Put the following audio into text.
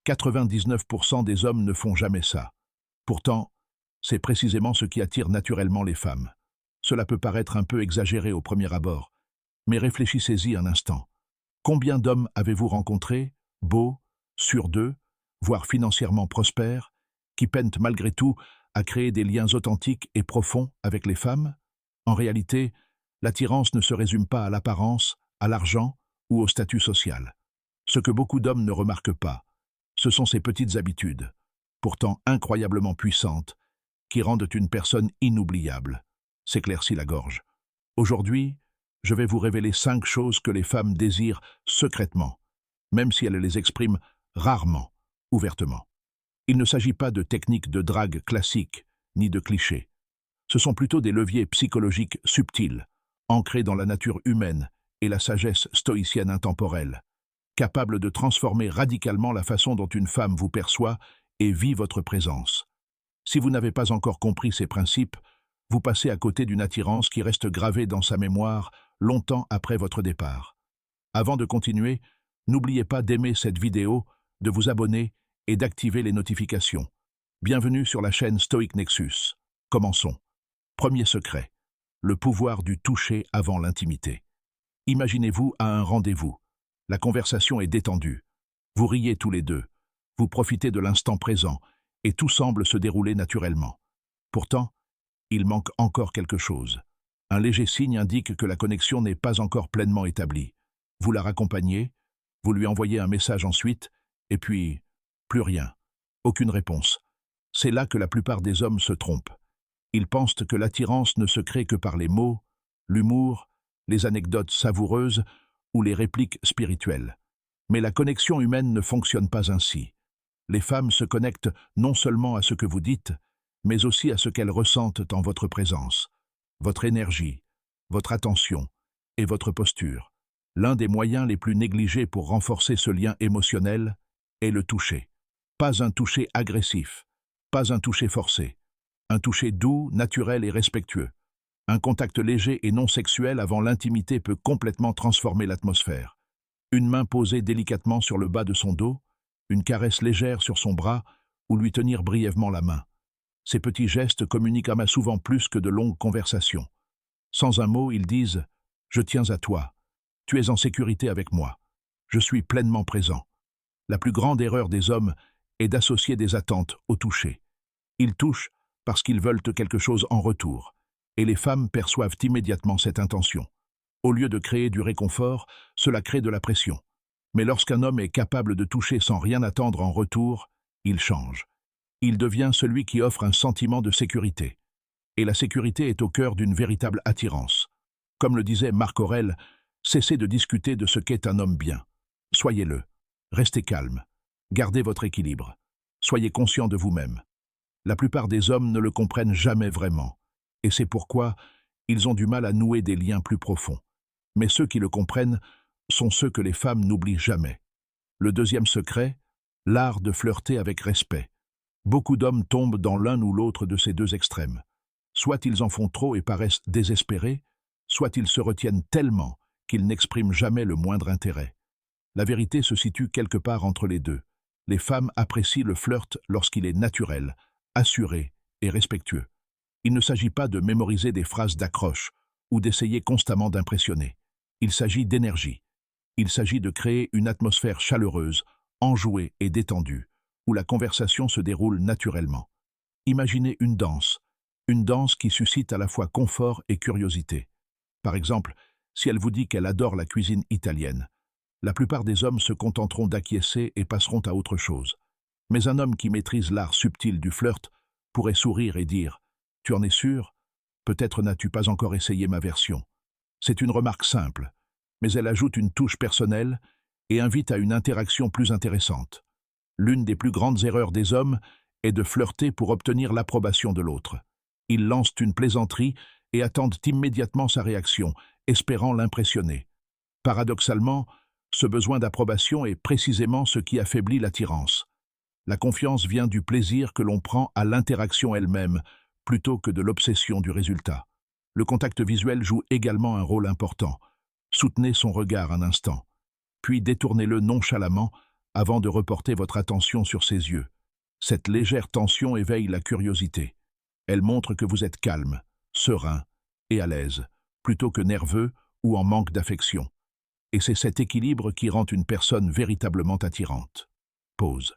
99% des hommes ne font jamais ça. Pourtant, c'est précisément ce qui attire naturellement les femmes. Cela peut paraître un peu exagéré au premier abord, mais réfléchissez-y un instant. Combien d'hommes avez-vous rencontrés, beaux, sûrs d'eux, voire financièrement prospères, qui peinent malgré tout à créer des liens authentiques et profonds avec les femmes? En réalité, l'attirance ne se résume pas à l'apparence, à l'argent ou au statut social. Ce que beaucoup d'hommes ne remarquent pas, ce sont ces petites habitudes, pourtant incroyablement puissantes, qui rendent une personne inoubliable, s'éclaircit la gorge. Aujourd'hui, je vais vous révéler 5 choses que les femmes désirent secrètement, même si elles les expriment rarement, ouvertement. Il ne s'agit pas de techniques de drague classiques, ni de clichés. Ce sont plutôt des leviers psychologiques subtils, ancrés dans la nature humaine et la sagesse stoïcienne intemporelle, capables de transformer radicalement la façon dont une femme vous perçoit et vit votre présence. Si vous n'avez pas encore compris ces principes, vous passez à côté d'une attirance qui reste gravée dans sa mémoire longtemps après votre départ. Avant de continuer, n'oubliez pas d'aimer cette vidéo, de vous abonner et d'activer les notifications. Bienvenue sur la chaîne Stoic Nexus. Commençons. Premier secret, le pouvoir du toucher avant l'intimité. Imaginez-vous à un rendez-vous. La conversation est détendue. Vous riez tous les deux. Vous profitez de l'instant présent et tout semble se dérouler naturellement. Pourtant, il manque encore quelque chose. Un léger signe indique que la connexion n'est pas encore pleinement établie. Vous la raccompagnez, vous lui envoyez un message ensuite, et puis, plus rien. Aucune réponse. C'est là que la plupart des hommes se trompent. Ils pensent que l'attirance ne se crée que par les mots, l'humour, les anecdotes savoureuses ou les répliques spirituelles. Mais la connexion humaine ne fonctionne pas ainsi. Les femmes se connectent non seulement à ce que vous dites, mais aussi à ce qu'elles ressentent en votre présence, votre énergie, votre attention et votre posture. L'un des moyens les plus négligés pour renforcer ce lien émotionnel est le toucher. Pas un toucher agressif, pas un toucher forcé, un toucher doux, naturel et respectueux. Un contact léger et non sexuel avant l'intimité peut complètement transformer l'atmosphère. Une main posée délicatement sur le bas de son dos, une caresse légère sur son bras ou lui tenir brièvement la main. Ces petits gestes communiquent souvent plus que de longues conversations. Sans un mot, ils disent « Je tiens à toi. Tu es en sécurité avec moi. Je suis pleinement présent. » La plus grande erreur des hommes est d'associer des attentes au toucher. Ils touchent parce qu'ils veulent quelque chose en retour, et les femmes perçoivent immédiatement cette intention. Au lieu de créer du réconfort, cela crée de la pression. Mais lorsqu'un homme est capable de toucher sans rien attendre en retour, il change. Il devient celui qui offre un sentiment de sécurité. Et la sécurité est au cœur d'une véritable attirance. Comme le disait Marc Aurèle, cessez de discuter de ce qu'est un homme bien. Soyez-le. Restez calme. Gardez votre équilibre. Soyez conscient de vous-même. La plupart des hommes ne le comprennent jamais vraiment. Et c'est pourquoi ils ont du mal à nouer des liens plus profonds. Mais ceux qui le comprennent sont ceux que les femmes n'oublient jamais. Le deuxième secret, l'art de flirter avec respect. Beaucoup d'hommes tombent dans l'un ou l'autre de ces deux extrêmes. Soit ils en font trop et paraissent désespérés, soit ils se retiennent tellement qu'ils n'expriment jamais le moindre intérêt. La vérité se situe quelque part entre les deux. Les femmes apprécient le flirt lorsqu'il est naturel, assuré et respectueux. Il ne s'agit pas de mémoriser des phrases d'accroche ou d'essayer constamment d'impressionner. Il s'agit d'énergie. Il s'agit de créer une atmosphère chaleureuse, enjouée et détendue, où la conversation se déroule naturellement. Imaginez une danse qui suscite à la fois confort et curiosité. Par exemple, si elle vous dit qu'elle adore la cuisine italienne, la plupart des hommes se contenteront d'acquiescer et passeront à autre chose. Mais un homme qui maîtrise l'art subtil du flirt pourrait sourire et dire « Tu en es sûr? Peut-être n'as-tu pas encore essayé ma version. » C'est une remarque simple, mais elle ajoute une touche personnelle et invite à une interaction plus intéressante. L'une des plus grandes erreurs des hommes est de flirter pour obtenir l'approbation de l'autre. Ils lancent une plaisanterie et attendent immédiatement sa réaction, espérant l'impressionner. Paradoxalement, ce besoin d'approbation est précisément ce qui affaiblit l'attirance. La confiance vient du plaisir que l'on prend à l'interaction elle-même, plutôt que de l'obsession du résultat. Le contact visuel joue également un rôle important. Soutenez son regard un instant, puis détournez-le nonchalamment avant de reporter votre attention sur ses yeux. Cette légère tension éveille la curiosité. Elle montre que vous êtes calme, serein et à l'aise, plutôt que nerveux ou en manque d'affection. Et c'est cet équilibre qui rend une personne véritablement attirante. Pause.